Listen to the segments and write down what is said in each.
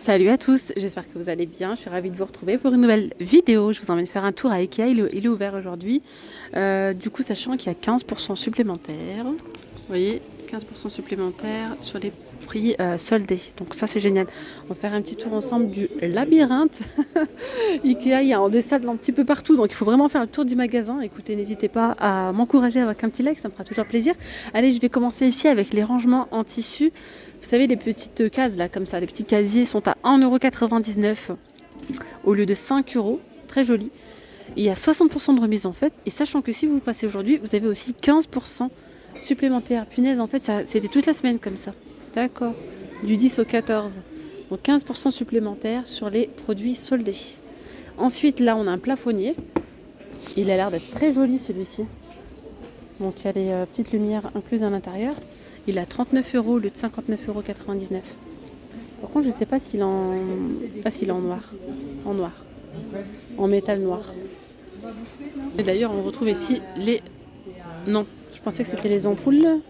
Salut à tous, j'espère que vous allez bien. Je suis ravie de vous retrouver pour une nouvelle vidéo. Je vous emmène faire un tour à Ikea, il est ouvert aujourd'hui. Du coup, sachant qu'il y a 15% supplémentaires. Vous voyez, 15% supplémentaires sur les prix soldés. Donc ça, c'est génial. On va faire un petit tour ensemble du labyrinthe. Ikea, il y a des salles un petit peu partout. Donc il faut vraiment faire le tour du magasin. Écoutez, n'hésitez pas à m'encourager avec un petit like, ça me fera toujours plaisir. Allez, je vais commencer ici avec les rangements en tissu. Vous savez, les petites cases là, comme ça, les petits casiers sont à 1,99 € au lieu de 5 €. Très joli. Il y a 60% de remise en fait. Et sachant que si vous passez aujourd'hui, vous avez aussi 15% supplémentaire. Punaise, en fait, ça, c'était toute la semaine comme ça. D'accord. Du 10 au 14. Donc 15% supplémentaire sur les produits soldés. Ensuite, là, on a un plafonnier. Il a l'air d'être très joli celui-ci. Donc il y a les petites lumières incluses à l'intérieur. Il a 39 € au lieu de 59,99 €. Par contre, je ne sais pas s'il est en... Ah, s'il est en noir. En noir. En métal noir. Et d'ailleurs, on retrouve ici les... Non, je pensais que c'était les ampoules.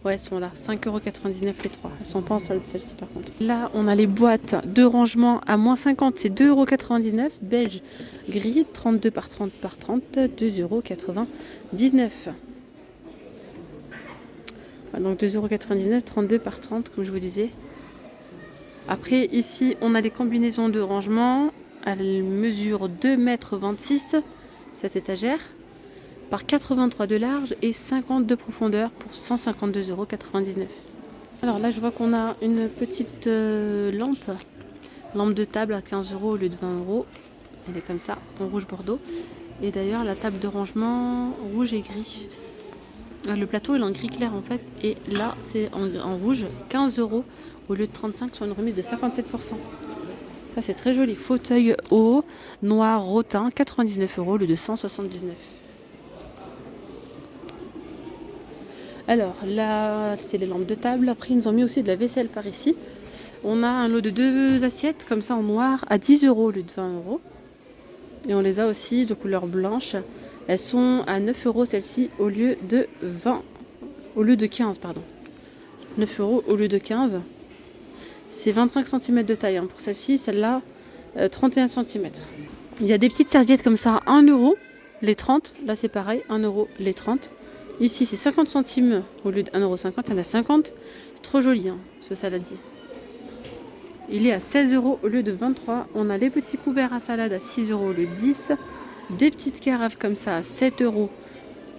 Ouais, elles sont là. 5,99 € les trois. Elles sont pas en solde, celles-ci par contre. Là, on a les boîtes de rangement à moins 50. C'est 2,99 €. Beige, gris, 32 par 30 par 30. 2,99 €. Donc 2,99 €, 32 par 30, comme je vous disais. Après, ici, on a les combinaisons de rangement. Elle mesure 2,26 m, cette étagère, par 83 de large et 50 de profondeur pour 152,99 €. Alors là, je vois qu'on a une petite lampe de table à 15 € au lieu de 20 €. Elle est comme ça, en rouge bordeaux. Et d'ailleurs, la table de rangement rouge et gris. Le plateau est en gris clair en fait, et là c'est en rouge, 15 € au lieu de 35 sur une remise de 57%. Ça c'est très joli. Fauteuil haut, noir rotin, 99 € au lieu de 179. Alors là c'est les lampes de table. Après ils nous ont mis aussi de la vaisselle par ici. On a un lot de 2 assiettes comme ça en noir à 10 € au lieu de 20 €. Et on les a aussi de couleur blanche. Elles sont à 9 € celles-ci au lieu de 15, pardon. 9 € au lieu de 15. C'est 25 cm de taille pour celle-ci, celle-là 31 cm. Il y a des petites serviettes comme ça à 1 € les 30. Là c'est pareil, 1 € les 30. Ici c'est 50 centimes au lieu de 1,50 €, il y en a 50. C'est trop joli ce saladier. Il est à 16 € au lieu de 23. On a les petits couverts à salade à 6 € au lieu de 10. Des petites carafes comme ça à 7 €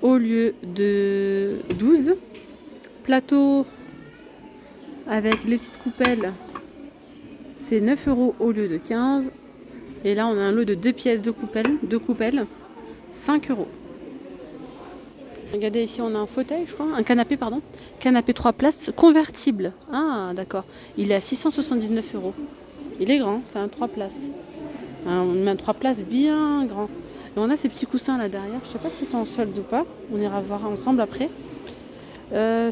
au lieu de 12. Plateau avec les petites coupelles, c'est 9 € au lieu de 15. Et là, on a un lot de 2 pièces de coupelles, 5 €. Regardez, ici, on a un fauteuil, je crois, un canapé, pardon. Canapé 3 places convertible. Ah, d'accord. Il est à 679 €. Il est grand, c'est un 3 places. Un 3 places bien grand. Et on a ces petits coussins là derrière. Je ne sais pas si c'est en solde ou pas. On ira voir ensemble après.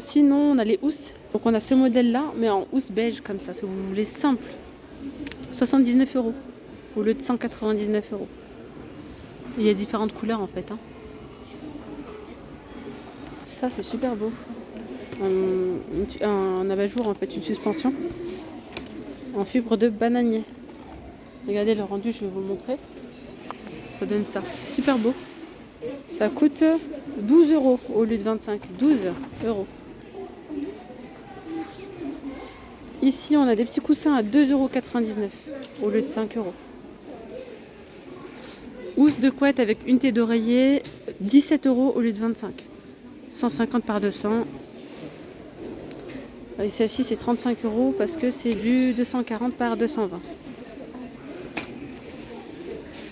Sinon, on a les housses. Donc, on a ce modèle-là, mais en housse beige comme ça, si vous voulez simple. 79 € au lieu de 199 €. Il y a différentes couleurs en fait. Ça, c'est super beau. Un abat-jour en fait, une suspension en fibre de bananier. Regardez le rendu, je vais vous le montrer. Ça donne ça. C'est super beau. Ça coûte 12 € au lieu de 25. 12 €. Ici, on a des petits coussins à 2,99 € au lieu de 5 €. Housse de couette avec unité d'oreiller, 17 € au lieu de 25. 150 par 200. Et celle-ci, c'est 35 € parce que c'est du 240 par 220.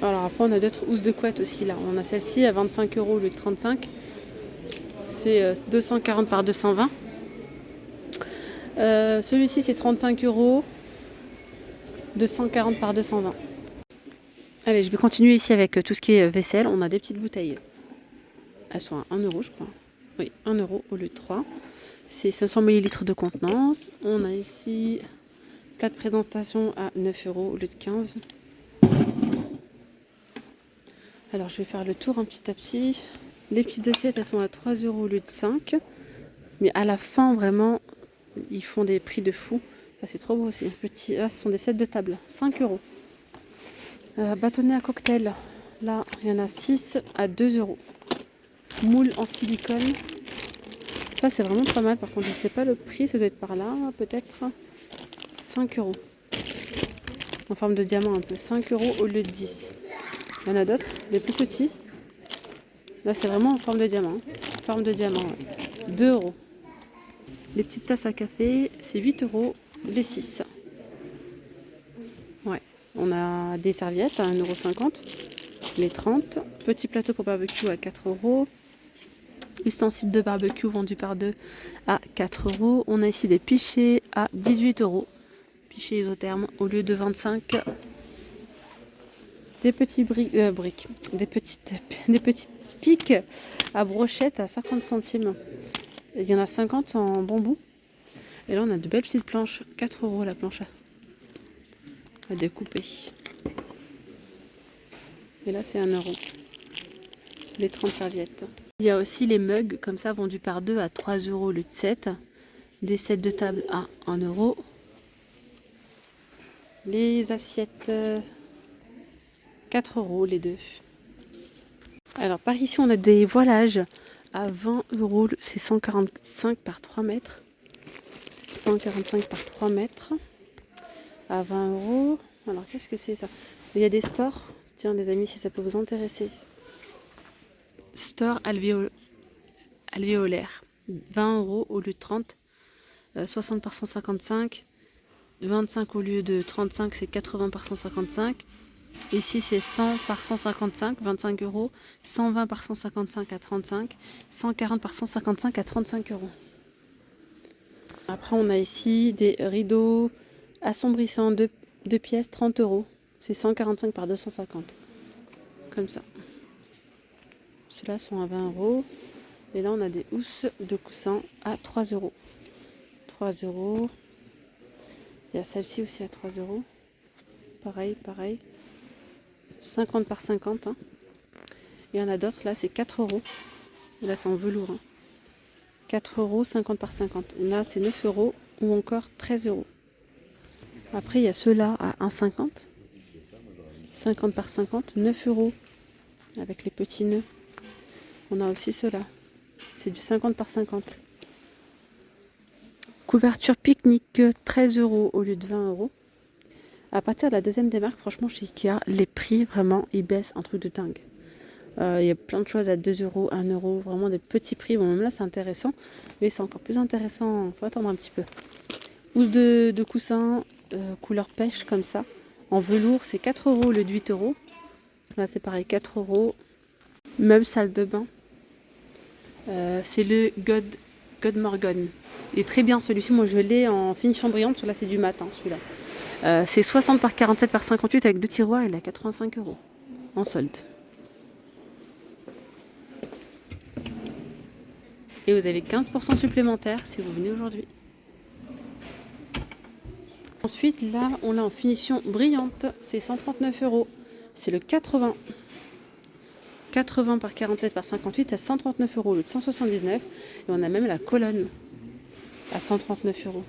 Alors après, on a d'autres housses de couette aussi là. On a celle-ci à 25 € au lieu de 35. C'est 240 par 220. Celui-ci, c'est 35 €. 240 par 220. Allez, je vais continuer ici avec tout ce qui est vaisselle. On a des petites bouteilles. Elles sont à 1 € je crois. Oui, 1 € au lieu de 3. C'est 500 ml de contenance. On a ici plat de présentation à 9 € au lieu de 15. Alors je vais faire le tour petit à petit. Les petites assiettes, elles sont à 3 € au lieu de 5. Mais à la fin, vraiment, ils font des prix de fou. Ah, c'est trop beau aussi. Petit, ce sont des sets de table. 5 euros. Bâtonnet à cocktail. Là, il y en a 6 à 2 euros. Moule en silicone. Ça, c'est vraiment pas mal. Par contre, je ne sais pas le prix. Ça doit être par là, peut-être 5 euros. En forme de diamant un peu. 5 euros au lieu de 10. Il y en a d'autres, des plus petits. Là, c'est vraiment en forme de diamant. Forme de diamant, ouais. 2 euros. Les petites tasses à café, c'est 8 euros les 6. Ouais. On a des serviettes à 1,50 €, les 30. Petit plateau pour barbecue à 4 euros. Ustensiles de barbecue vendus par deux à 4 euros. On a ici des pichets à 18 euros. Pichets isothermes au lieu de 25. Des petits briques, des petits pics à brochette à 50 centimes. Il y en a 50 en bambou. Et là, on a de belles petites planches. 4 euros la planche à découper. Et là, c'est 1 euro. Les 30 serviettes. Il y a aussi les mugs, comme ça, vendus par deux à 3 euros le 7. Des sets de table à 1 euro. Les assiettes, 4 euros les deux. Alors, par ici, on a des voilages à 20 euros. C'est 145 par 3 mètres. 145 par 3 mètres. À 20 euros. Alors, qu'est-ce que c'est ça? Il y a des stores. Tiens, les amis, si ça peut vous intéresser. Store alvéolaire. 20 euros au lieu de 30. 60 par 155. 25 au lieu de 35, c'est 80 par 155. Ici, c'est 100 par 155, 25 euros. 120 par 155 à 35. 140 par 155 à 35 euros. Après, on a ici des rideaux assombrissants, 2 pièces, 30 euros. C'est 145 par 250. Comme ça. Ceux-là sont à 20 euros. Et là, on a des housses de coussins à 3 euros. 3 euros. Il y a celle-ci aussi à 3 euros. Pareil. 50 par 50. Hein. Il y en a d'autres, là, c'est 4 euros. Là, c'est en velours. Hein. 4 euros, 50 par 50. Et là, c'est 9 euros ou encore 13 euros. Après, il y a ceux-là à 1,50. 50 par 50, 9 euros. Avec les petits nœuds. On a aussi ceux-là. C'est du 50 par 50. Couverture pique-nique, 13 euros au lieu de 20 euros. À partir de la deuxième démarque, franchement, chez Ikea, les prix, vraiment, ils baissent un truc de dingue. Il y a plein de choses à 2 euros, 1 euro, vraiment des petits prix. Bon, même là, c'est intéressant, mais c'est encore plus intéressant. Il faut attendre un petit peu. Housse de coussin, couleur pêche, comme ça. En velours, c'est 4 euros au lieu de 8 euros. Là, c'est pareil, 4 euros. Meuble salle de bain. C'est le God Morgan. Il est très bien celui-ci. Moi, je l'ai en finition brillante. Celui-là, c'est du matin, celui-là. C'est 60 par 47 par 58 avec 2 tiroirs. Il est à 85 euros en solde. Et vous avez 15% supplémentaire si vous venez aujourd'hui. Ensuite, là, on l'a en finition brillante. C'est 139 euros. C'est le 80. 80 par 47 par 58 à 139 euros, le de 179. Et on a même la colonne à 139 euros.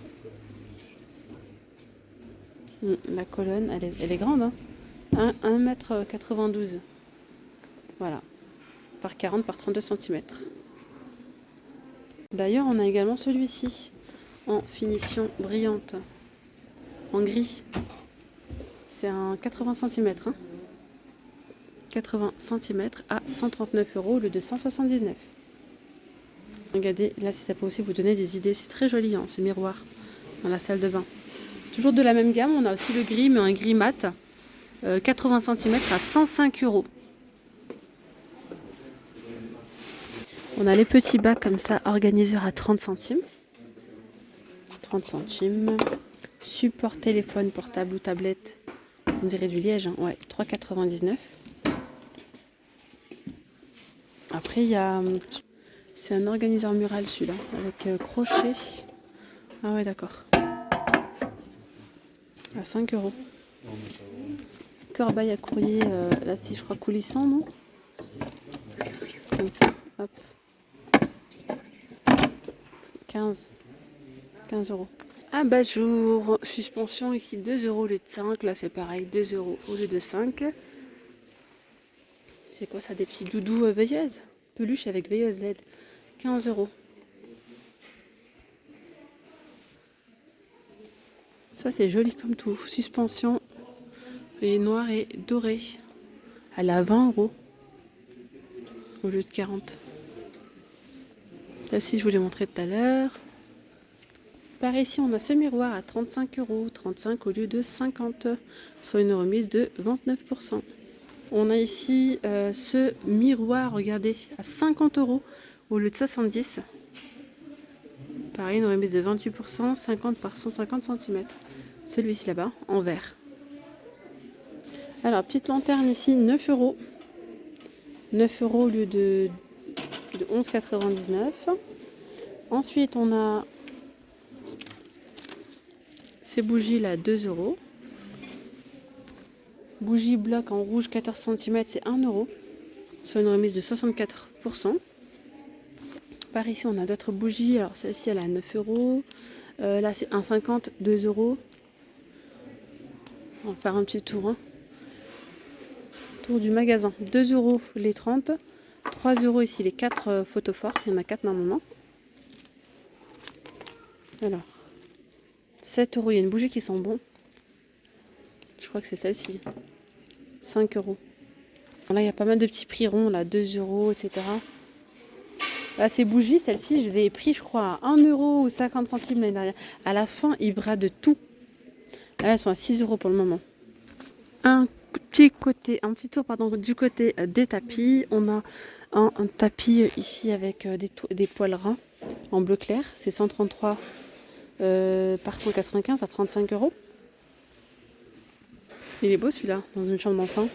La colonne, elle est grande. Hein, 1,92 m. Voilà. Par 40 par 32 cm. D'ailleurs, on a également celui-ci en finition brillante, en gris. C'est un 80 cm. Hein. 80 cm à 139 euros, le de 179. Regardez, là, si ça peut aussi vous donner des idées. C'est très joli, hein, ces miroirs dans la salle de bain. Toujours de la même gamme, on a aussi le gris, mais un gris mat. 80 cm à 105 euros. On a les petits bacs comme ça, organiseurs à 30 centimes. 30 centimes. Support téléphone portable ou tablette. On dirait du liège, hein. Ouais, 3,99. Après, il y a... C'est un organiseur mural celui-là, avec crochet. Ah ouais, d'accord. À 5 euros. Corbeille à courrier, là c'est je crois coulissant, non? Comme ça, hop. 15 euros. Abat-jour, suspension ici 2 euros au lieu de 5. Là c'est pareil, 2 euros au lieu de 5. C'est quoi ça, des petits doudous veilleuse? Peluche avec veilleuse LED. 15 euros. Ça c'est joli comme tout. Suspension et noir et doré. Elle est à 20 euros au lieu de 40. Celle-ci je vous l'ai montré tout à l'heure. Par ici on a ce miroir à 35 euros. 35 au lieu de 50. Soit une remise de 29%. On a ici ce miroir, regardez, à 50 euros au lieu de 70. Pareil, une remise de 28%, 50 par 150 cm. Celui-ci là-bas, en vert. Alors, petite lanterne ici, 9 euros. 9 euros au lieu de 11,99. Ensuite, on a ces bougies là, 2 euros. Bougie bloc en rouge 14 cm, c'est 1 euro. Soit une remise de 64%. Par ici, on a d'autres bougies. Alors, celle-ci, elle est à 9 euros. Là, c'est 1,50, 2 euros. On va faire un petit tour. Hein. Tour du magasin. 2 euros les 30. 3 euros ici les 4 photophores. Il y en a 4 normalement. Alors, 7 euros. Il y a une bougie qui sent bon. Je crois que c'est celle-ci. 5 euros. Là, il y a pas mal de petits prix ronds. Là, 2 euros, etc. Là, ces bougies, celles-ci, je les ai pris, je crois, à 1 euro ou 50 centimes l'année dernière. À la fin, ils bradent tout. Là, elles sont à 6 euros pour le moment. Un petit tour du côté des tapis. On a un tapis ici avec des poils ras en bleu clair. C'est 133 par 195 à 35 euros. Il est beau celui-là, dans une chambre d'enfant.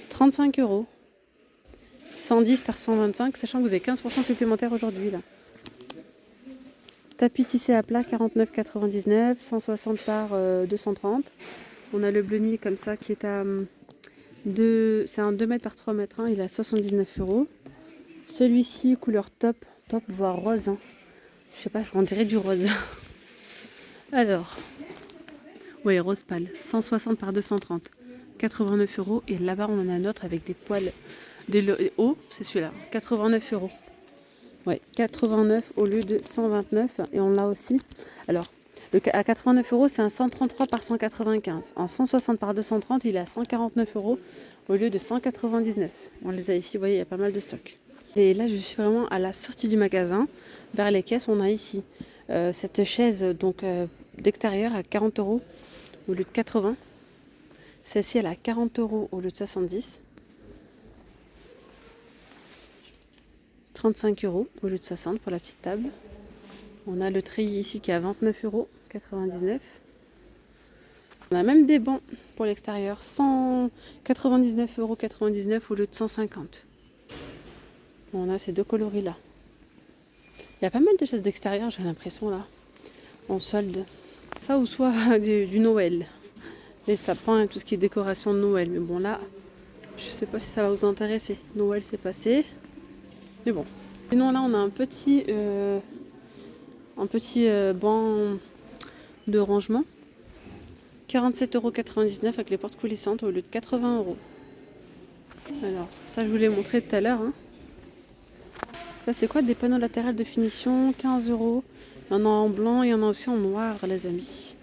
35 euros. 110 par 125, sachant que vous avez 15% supplémentaire aujourd'hui. Là. Tapis tissé à plat, 49,99, 160 par 230. On a le bleu nuit comme ça qui est à c'est un 2 mètres par 3 mètres, hein, il est à 79 euros. Celui-ci, couleur top, voire rose. Hein. Je sais pas, on dirait du rose. Alors, oui, rose pâle, 160 par 230, 89 euros. Et là-bas, on en a un autre avec des poils, des hauts, c'est celui-là, 89 euros. Ouais, 89 au lieu de 129. Et on l'a aussi. Alors, à 89 euros, c'est un 133 par 195. En 160 par 230, il est à 149 euros au lieu de 199. On les a ici, vous voyez, il y a pas mal de stock. Et là, je suis vraiment à la sortie du magasin. Vers les caisses, on a ici cette chaise donc d'extérieur à 40 euros au lieu de 80. Celle-ci, elle est à 40 euros au lieu de 70. 35 euros au lieu de 60 pour la petite table. On a le treillis ici qui est à 29,99 euros. On a même des bancs pour l'extérieur, 199,99 euros au lieu de 150. On a ces deux coloris là. Il y a pas mal de choses d'extérieur, j'ai l'impression là, en solde. Ça ou soit du Noël, les sapins et tout ce qui est décoration de Noël. Mais bon là, je sais pas si ça va vous intéresser. Noël c'est passé, mais bon. Sinon là on a un petit banc de rangement. 47,99 € avec les portes coulissantes au lieu de 80 euros. Alors, ça je vous l'ai montré tout à l'heure. Hein. Ça c'est quoi? Des panneaux latérales de finition, 15 euros. Il y en a en blanc, il y en a aussi en noir, les amis.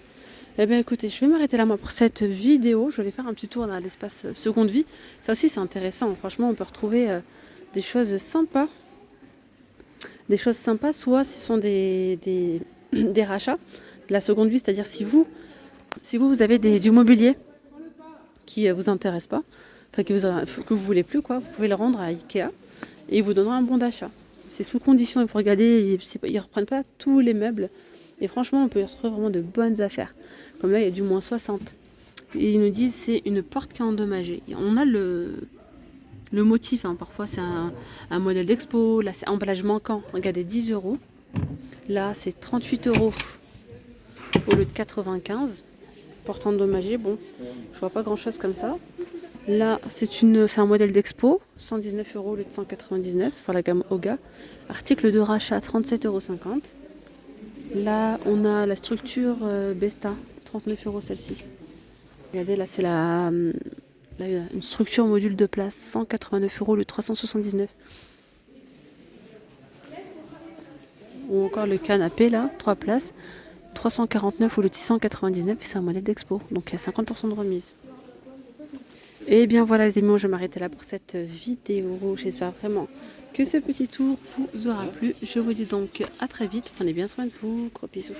Eh bien écoutez, je vais m'arrêter là moi pour cette vidéo. Je vais faire un petit tour dans l'espace seconde vie. Ça aussi c'est intéressant. Franchement, on peut retrouver des choses sympas. Des choses sympas, soit ce sont des rachats de la seconde vie, c'est-à-dire si vous avez du mobilier qui vous intéresse pas, enfin que vous voulez plus, quoi, vous pouvez le rendre à Ikea et ils vous donneront un bon d'achat. C'est sous condition, il faut regarder, ils reprennent pas tous les meubles et franchement on peut y retrouver vraiment de bonnes affaires. Comme là il y a du moins 60. Et ils nous disent c'est une porte qui est endommagée. Et on a le motif, hein. Parfois c'est un modèle d'expo, là c'est emballage manquant, regardez 10 euros. Là c'est 38 euros au lieu de 95. Porte endommagée, bon, je vois pas grand chose comme ça. Là c'est un modèle d'expo, 119 euros au lieu de 199 pour la gamme Oga. Article de rachat 37,50 €. Là, on a la structure Besta, 39 € celle-ci. Regardez, là, c'est une structure module de place, 189 € le 379. Ou encore le canapé, là, 3 places, 349 ou le 699, et c'est un modèle d'expo. Donc, il y a 50% de remise. Et bien voilà les amis, je vais m'arrêter là pour cette vidéo. J'espère vraiment que ce petit tour vous aura plu. Je vous dis donc à très vite. Prenez bien soin de vous. Gros bisous.